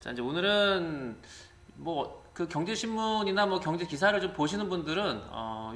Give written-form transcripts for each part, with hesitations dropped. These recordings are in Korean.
자, 이제 오늘은 뭐 그 경제신문이나 뭐 경제 기사를 좀 보시는 분들은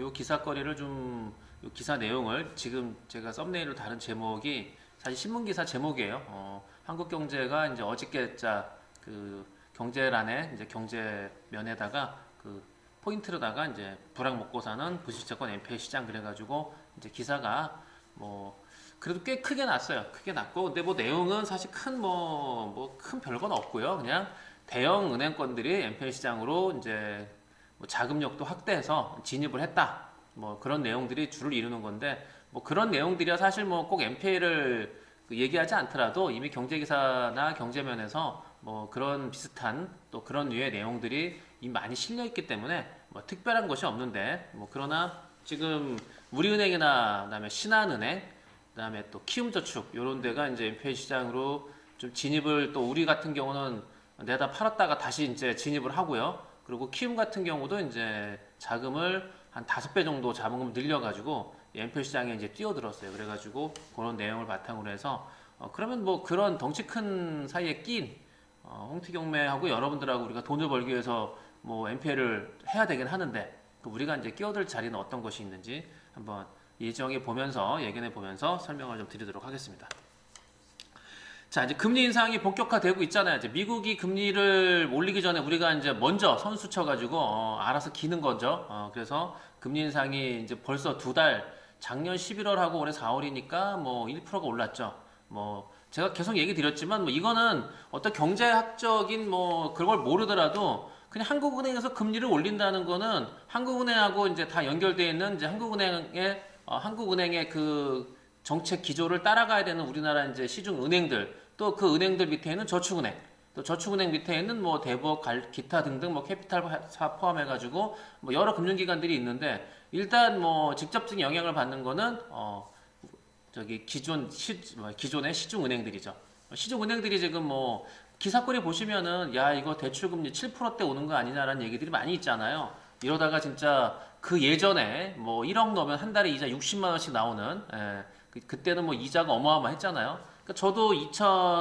요 기사거리를 좀, 요 기사 내용을 지금 제가 썸네일로 다른 제목이 사실 신문 기사 제목이에요. 한국경제가 이제 어저께자 그 경제란에 이제 경제면에다가 그 포인트로다가 이제 불황 먹고 사는 부실채권 NPL 시장 그래가지고 이제 기사가 뭐 그래도 꽤 크게 났어요. 크게 났고, 근데 뭐 내용은 사실 큰 별건 없고요. 그냥 대형 은행권들이 NPL 시장으로 이제 뭐 자금력도 확대해서 진입을 했다. 뭐 그런 내용들이 주를 이루는 건데, 뭐 그런 내용들이야 사실 뭐 꼭 NPL을 얘기하지 않더라도 이미 경제기사나 경제면에서 뭐 그런 비슷한 또 그런 류의 내용들이 이미 많이 실려 있기 때문에 뭐 특별한 것이 없는데, 뭐 그러나 지금 우리은행이나 그다음에 신한은행, 그다음에 또 키움저축 이런 데가 이제 NPL 시장으로 좀 진입을, 또 우리 같은 경우는 내다 팔았다가 다시 이제 진입을 하고요. 그리고 키움 같은 경우도 이제 자금을 한 5배 정도 자본금 늘려가지고 NPL 시장에 이제 뛰어들었어요. 그래가지고 그런 내용을 바탕으로 해서 그러면 뭐 그런 덩치 큰 사이에 낀 홍티경매하고 여러분들하고 우리가 돈을 벌기 위해서 뭐 NPL을 해야 되긴 하는데, 그 우리가 이제 끼어들 자리는 어떤 것이 있는지 한번 예정해 보면서, 예견해 보면서 설명을 좀 드리도록 하겠습니다. 자, 이제 금리 인상이 본격화되고 있잖아요. 이제 미국이 금리를 올리기 전에 우리가 이제 먼저 선수 쳐가지고 알아서 기는 거죠. 그래서 금리 인상이 이제 벌써 2달, 작년 11월하고 올해 4월이니까 뭐 1%가 올랐죠. 뭐 제가 계속 얘기 드렸지만 뭐 이거는 어떤 경제학적인 뭐 그걸 모르더라도 그냥 한국은행에서 금리를 올린다는 거는 한국은행하고 이제 다 연결되어 있는 이제 한국은행의 그 정책 기조를 따라가야 되는 우리나라 이제 시중 은행들, 또 그 은행들 밑에 있는 저축은행, 또 저축은행 밑에 있는 뭐 대부업, 기타 등등 뭐 캐피탈사 포함해가지고 뭐 여러 금융기관들이 있는데, 일단 뭐 직접적인 영향을 받는 거는 저기 기존의 시중은행들이죠. 시중은행들이 지금 뭐 기사거리 보시면은 야 이거 대출금리 7%대 오는 거 아니냐라는 얘기들이 많이 있잖아요. 이러다가 진짜 그 예전에 뭐 1억 넣으면 한 달에 이자 60만 원씩 나오는, 그때는 뭐 이자가 어마어마했잖아요. 그러니까 저도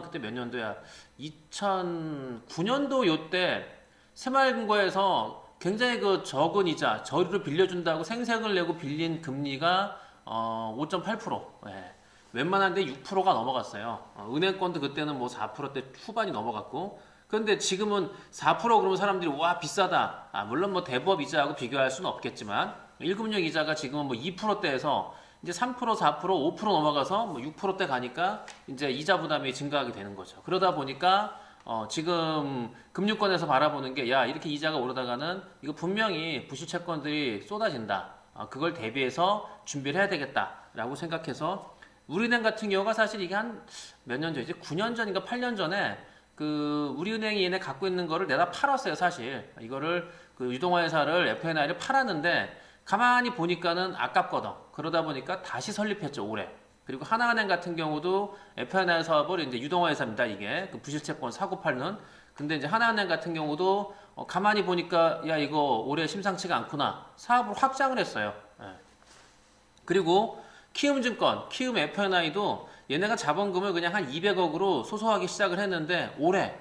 그때 몇 년도야? 2009년도 요때 새마을금고에서 굉장히 그 적은 이자, 저리로 빌려준다고 생색을 내고 빌린 금리가 5.8%. 예. 웬만한데 6%가 넘어갔어요. 은행권도 그때는 뭐 4%대 후반이 넘어갔고. 그런데 지금은 4% 그러면 사람들이 와 비싸다. 물론 뭐 대부업 이자하고 비교할 수는 없겠지만 1금융 이자가 지금은 뭐 2%대에서 이제 3%, 4%, 5% 넘어가서 뭐 6%대 가니까 이제 이자 부담이 증가하게 되는 거죠. 그러다 보니까 지금 금융권에서 바라보는 게, 야 이렇게 이자가 오르다가는 이거 분명히 부실 채권들이 쏟아진다. 그걸 대비해서 준비를 해야 되겠다라고 생각해서, 우리은행 같은 경우가 사실 이게 한 몇 년 전이지? 9년 전인가 8년 전에 그 우리은행이 얘네 갖고 있는 거를 내다 팔았어요, 사실. 이거를 그 유동화 회사를 FNI를 팔았는데 가만히 보니까는 아깝거든. 그러다 보니까 다시 설립했죠, 올해. 그리고 하나은행 같은 경우도 FNI 사업을 이제 유동화 회사입니다, 이게. 그 부실채권 사고 팔는. 근데 이제 하나은행 같은 경우도 가만히 보니까 야 이거 올해 심상치가 않구나. 사업을 확장을 했어요. 예. 그리고 키움증권, 키움 FNI도 얘네가 자본금을 그냥 한 200억으로 소소하게 시작을 했는데 올해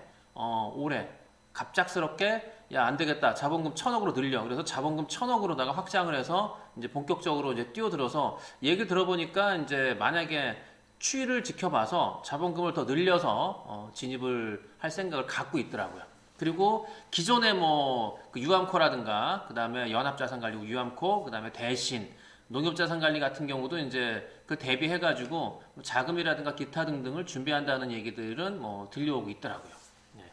갑작스럽게 야 안 되겠다, 자본금 1000억으로 늘려. 그래서 자본금 1000억으로다가 확장을 해서 이제 본격적으로 이제 뛰어들어서, 얘기 들어보니까 이제 만약에 추이를 지켜봐서 자본금을 더 늘려서 진입을 할 생각을 갖고 있더라고요. 그리고 기존의 뭐그 유암코라든가, 그 다음에 연합자산관리국 유암코, 그 다음에 대신 농협자산관리 같은 경우도 이제 그 대비해가지고 자금이라든가 기타 등등을 준비한다는 얘기들은 뭐 들려오고 있더라고요. 네.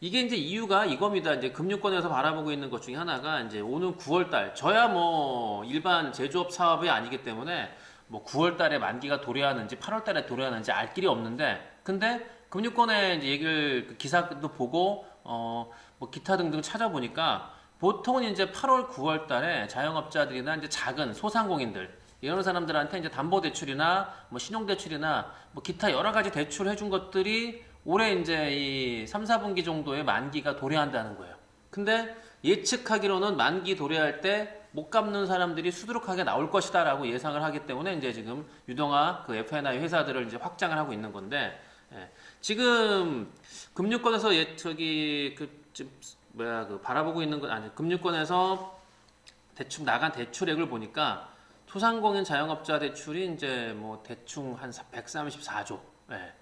이게 이제 이유가 이겁니다. 이제 금융권에서 바라보고 있는 것 중에 하나가, 이제 오는 9월달, 저야 뭐 일반 제조업 사업이 아니기 때문에 뭐 9월달에 만기가 도래하는지 8월달에 도래하는지 알 길이 없는데, 근데 금융권에 이제 얘기를 그 기사도 보고 뭐 기타 등등 찾아보니까 보통은 이제 8월, 9월 달에 자영업자들이나 이제 작은 소상공인들, 이런 사람들한테 이제 담보대출이나 뭐 신용대출이나 뭐 기타 여러 가지 대출 해준 것들이 올해 이제 이 3, 4분기 정도에 만기가 도래한다는 거예요. 근데 예측하기로는 만기 도래할 때 못 갚는 사람들이 수두룩하게 나올 것이다라고 예상을 하기 때문에 이제 지금 유동화 그 FNI 회사들을 이제 확장을 하고 있는 건데, 예. 지금 금융권에서 저기 그 바라보고 있는 건 아니 금융권에서 대충 나간 대출액을 보니까 소상공인 자영업자 대출이 이제 뭐 대충 한 134조. 예.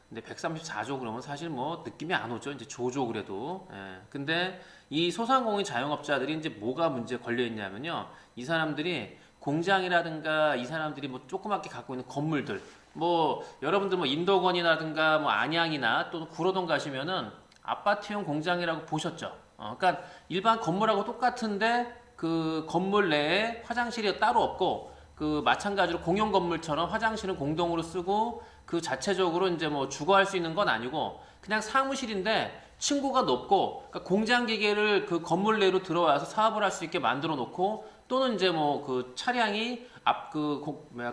근데 134조 그러면 사실 뭐 느낌이 안 오죠. 이제 조조 그래도. 예. 근데 이 소상공인 자영업자들이 이제 뭐가 문제 걸려 있냐면요. 이 사람들이 공장이라든가 이 사람들이 뭐 조그맣게 갖고 있는 건물들 뭐 여러분들 뭐 인도건이라든가 뭐 안양이나 또 구로동 가시면은 아파트용 공장이라고 보셨죠. 그러니까 일반 건물하고 똑같은데 그 건물 내에 화장실이 따로 없고 그 마찬가지로 공용 건물처럼 화장실은 공동으로 쓰고 그 자체적으로 이제 뭐 주거할 수 있는 건 아니고 그냥 사무실인데 층고가 높고 그러니까 공장 기계를 그 건물 내로 들어와서 사업을 할 수 있게 만들어 놓고 또는 이제 뭐 그 차량이 앞 그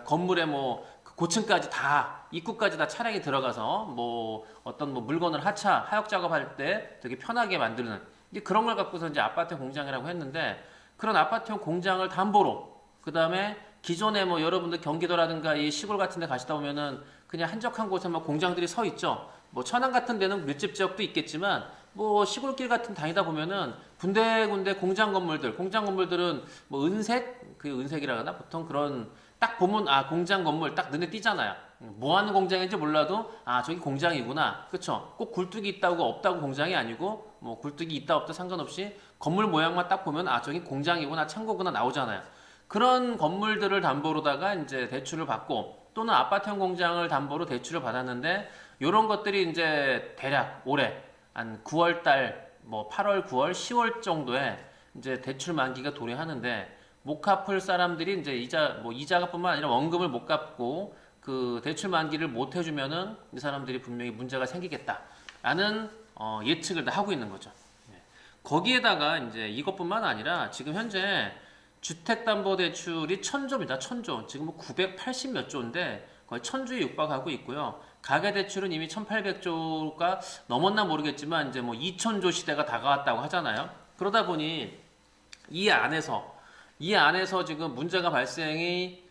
건물에 뭐 그 고층까지 다 입구까지 다 차량이 들어가서 뭐 어떤 뭐 물건을 하역 작업할 때 되게 편하게 만드는 이제 그런 걸 갖고서 이제 아파트 공장이라고 했는데 그런 아파트용 공장을 담보로 그 다음에 기존에 뭐 여러분들 경기도라든가 이 시골 같은 데 가시다 보면은 그냥 한적한 곳에 막 공장들이 서 있죠. 뭐 천안 같은 데는 밀집 지역도 있겠지만 뭐 시골길 같은 다니다 보면은 군데군데 공장 건물들은 뭐 은색 그 은색이라 그러나 보통 그런 딱 보면 아 공장 건물 딱 눈에 띄잖아요. 뭐 하는 공장인지 몰라도 아 저기 공장이구나. 그쵸? 꼭 굴뚝이 있다고 없다고 공장이 아니고 뭐 굴뚝이 있다 없다 상관없이 건물 모양만 딱 보면 아 저기 공장이구나 창고구나 나오잖아요. 그런 건물들을 담보로다가 이제 대출을 받고 또는 아파트형 공장을 담보로 대출을 받았는데 이런 것들이 이제 대략 올해 한 9월 달, 뭐 8월, 9월, 10월 정도에 이제 대출 만기가 도래하는데 못 갚을 사람들이 이제 이자가뿐만 아니라 원금을 못 갚고 그 대출 만기를 못 해주면은 이 사람들이 분명히 문제가 생기겠다라는 예측을 다 하고 있는 거죠. 거기에다가 이제 이것뿐만 아니라 지금 현재 주택담보대출이 1000조입니다. 1000조. 지금 뭐 980 몇 조인데 거의 1000조에 육박하고 있고요. 가계대출은 이미 1800조가 넘었나 모르겠지만 이제 뭐 2000조 시대가 다가왔다고 하잖아요. 그러다 보니 이 안에서 지금 문제가 발생이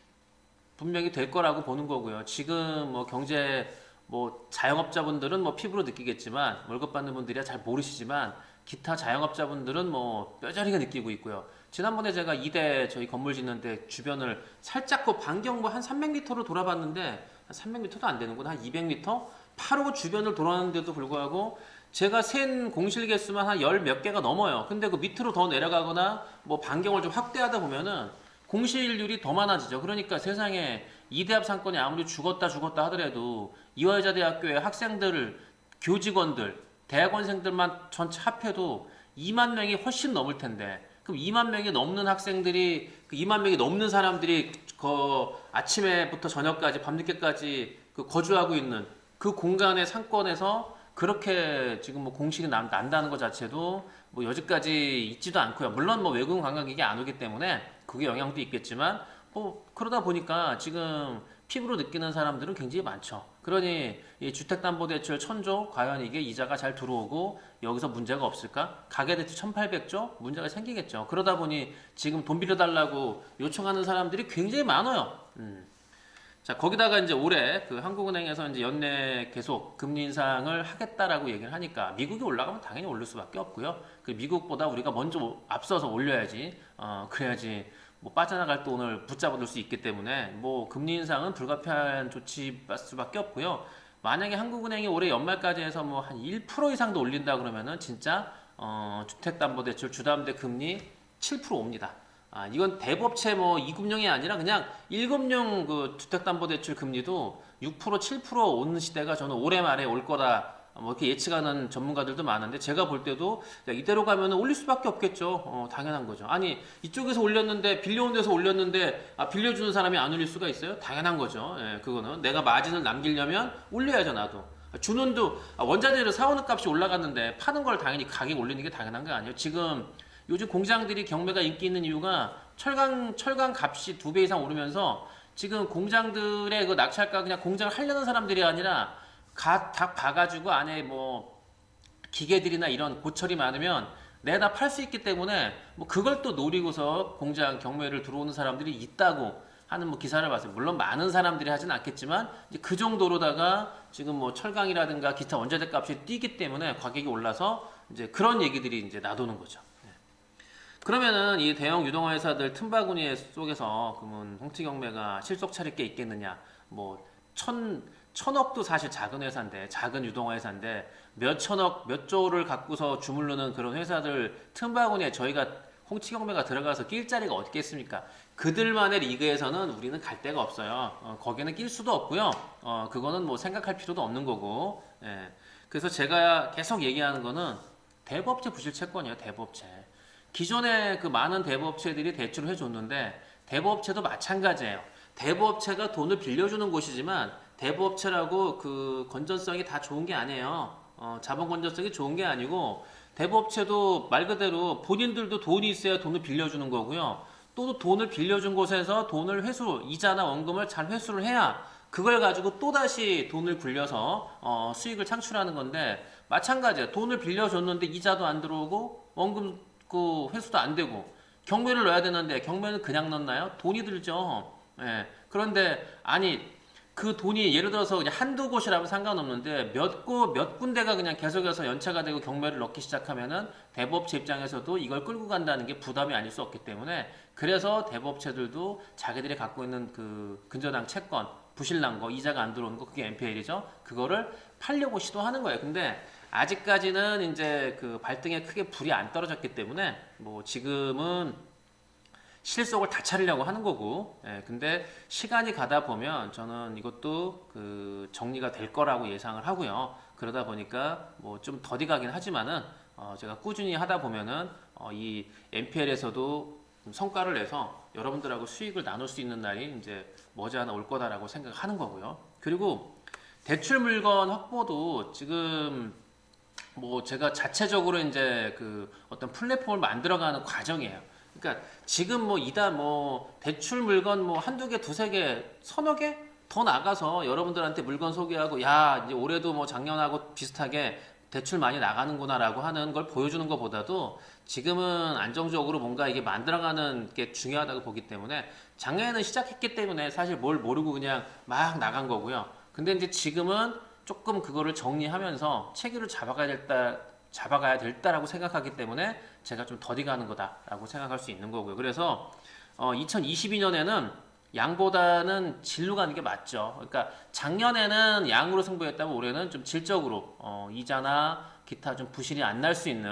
분명히 될 거라고 보는 거고요. 지금 뭐 경제 뭐 자영업자분들은 뭐 피부로 느끼겠지만 월급 받는 분들이야 잘 모르시지만 기타 자영업자분들은 뭐 뼈저리게 느끼고 있고요. 지난번에 제가 이대 저희 건물 짓는데 주변을 살짝 그 반경 뭐 한 300m로 돌아봤는데 한 300m도 안 되는구나. 한 200m? 바로 주변을 돌아왔는데도 불구하고 제가 센 공실 개수만 한 열 몇 개가 넘어요. 근데 그 밑으로 더 내려가거나 뭐 반경을 좀 확대하다 보면은 공실률이 더 많아지죠. 그러니까 세상에 이대합 상권이 아무리 죽었다 하더라도 이화여자대학교의 학생들, 교직원들, 대학원생들만 전체 합해도 2만 명이 훨씬 넘을 텐데 그럼 2만 명이 넘는 학생들이 그 2만 명이 넘는 사람들이 그 아침에부터 저녁까지 밤늦게까지 그 거주하고 있는 그 공간의 상권에서 그렇게 지금 뭐 공실이 난다는 것 자체도 뭐 여지까지 있지도 않고요. 물론 뭐 외국인 관광객이 안 오기 때문에 그게 영향도 있겠지만 뭐 그러다 보니까 지금 피부로 느끼는 사람들은 굉장히 많죠. 그러니 이 주택담보대출 1000조 과연 이게 이자가 잘 들어오고 여기서 문제가 없을까? 가계대출 1800조 문제가 생기겠죠. 그러다 보니 지금 돈 빌려달라고 요청하는 사람들이 굉장히 많아요. 자, 거기다가 이제 올해 그 한국은행에서 이제 연내 계속 금리 인상을 하겠다라고 얘기를 하니까 미국이 올라가면 당연히 오를 수밖에 없고요. 그 미국보다 우리가 먼저 앞서서 올려야지, 그래야지 뭐 빠져나갈 돈을 붙잡아둘 수 있기 때문에 뭐 금리 인상은 불가피한 조치일 수밖에 없고요. 만약에 한국은행이 올해 연말까지 해서 뭐 한 1% 이상도 올린다 그러면은 진짜 주택담보대출 주담대 금리 7% 옵니다. 이건 대법채 뭐 2금융이 아니라 그냥 1금융 그 주택담보대출 금리도 6% 7% 오는 시대가 저는 올해 말에 올 거다. 뭐 이렇게 예측하는 전문가들도 많은데 제가 볼 때도 야, 이대로 가면 올릴 수밖에 없겠죠. 당연한 거죠. 아니 이쪽에서 올렸는데 빌려온 데서 올렸는데 빌려주는 사람이 안 올릴 수가 있어요? 당연한 거죠. 예, 그거는 내가 마진을 남기려면 올려야죠 나도. 주는도 원자재를 사오는 값이 올라갔는데 파는 걸 당연히 가격 올리는 게 당연한 거 아니에요? 지금 요즘 공장들이 경매가 인기 있는 이유가 철강 값이 2배 이상 오르면서 지금 공장들의 그 낙찰가 그냥 공장을 하려는 사람들이 아니라 다 봐가지고 안에 뭐 기계들이나 이런 고철이 많으면 내다 팔 수 있기 때문에 뭐 그걸 또 노리고서 공장 경매를 들어오는 사람들이 있다고 하는 뭐 기사를 봤어요. 물론 많은 사람들이 하진 않겠지만 이제 그 정도로다가 지금 뭐 철강이라든가 기타 원자재 값이 뛰기 때문에 가격이 올라서 이제 그런 얘기들이 이제 나도는 거죠. 그러면은 이 대형 유동화 회사들 틈바구니 속에서 그러면 홍티경매가 실속 차릴 게 있겠느냐? 뭐 천억도 사실 작은 회사인데 작은 유동화 회사인데 몇 천억 몇 조를 갖고서 주물르는 그런 회사들 틈바구니에 저희가 홍티경매가 들어가서 낄 자리가 어디 있겠습니까? 그들만의 리그에서는 우리는 갈 데가 없어요. 거기는 낄 수도 없고요. 그거는 뭐 생각할 필요도 없는 거고. 예. 그래서 제가 계속 얘기하는 거는 대부업체 부실 채권이에요. 대부업체. 기존에 그 많은 대부업체들이 대출을 해줬는데 대부업체도 마찬가지예요. 대부업체가 돈을 빌려주는 곳이지만 대부업체라고 그 건전성이 다 좋은 게 아니에요. 자본 건전성이 좋은 게 아니고 대부업체도 말 그대로 본인들도 돈이 있어야 돈을 빌려주는 거고요. 또 돈을 빌려준 곳에서 돈을 이자나 원금을 잘 회수를 해야 그걸 가지고 또다시 돈을 굴려서 수익을 창출하는 건데 마찬가지예요. 돈을 빌려줬는데 이자도 안 들어오고 원금 그 회수도 안 되고 경매를 넣어야 되는데 경매는 그냥 넣나요? 돈이 들죠. 예. 그런데 아니 그 돈이 예를 들어서 그냥 한두 곳이라면 상관없는데 몇 군데가 그냥 계속해서 연체가 되고 경매를 넣기 시작하면은 대부업체 입장에서도 이걸 끌고 간다는 게 부담이 아닐 수 없기 때문에 그래서 대부업체들도 자기들이 갖고 있는 그 근저당 채권 부실난 거 이자가 안 들어오는 거 그게 NPL이죠. 그거를 팔려고 시도하는 거예요. 근데 아직까지는 이제 그 발등에 크게 불이 안 떨어졌기 때문에 뭐 지금은 실속을 다 차리려고 하는 거고, 근데 시간이 가다 보면 저는 이것도 그 정리가 될 거라고 예상을 하고요. 그러다 보니까 뭐 좀 더디 가긴 하지만은 제가 꾸준히 하다 보면은 이 NPL에서도 성과를 내서 여러분들하고 수익을 나눌 수 있는 날이 이제 머지않아 올 거다라고 생각하는 거고요. 그리고 대출 물건 확보도 지금 뭐 제가 자체적으로 이제 그 어떤 플랫폼을 만들어가는 과정이에요. 그러니까 지금 뭐 이다 뭐 대출 물건 뭐 한두 개, 두세 개, 서너 개 더 나가서 여러분들한테 물건 소개하고 야 이제 올해도 뭐 작년하고 비슷하게 대출 많이 나가는구나라고 하는 걸 보여주는 것보다도 지금은 안정적으로 뭔가 이게 만들어가는 게 중요하다고 보기 때문에 작년에는 시작했기 때문에 사실 뭘 모르고 그냥 막 나간 거고요. 근데 이제 지금은 조금 그거를 정리하면서 체계를 잡아가야 될다라고 생각하기 때문에 제가 좀 더디 가는 거다라고 생각할 수 있는 거고요. 그래서 2022년에는 양보다는 질로 가는 게 맞죠. 그러니까 작년에는 양으로 승부했다면 올해는 좀 질적으로 이자나 기타 좀 부실이 안 날 수 있는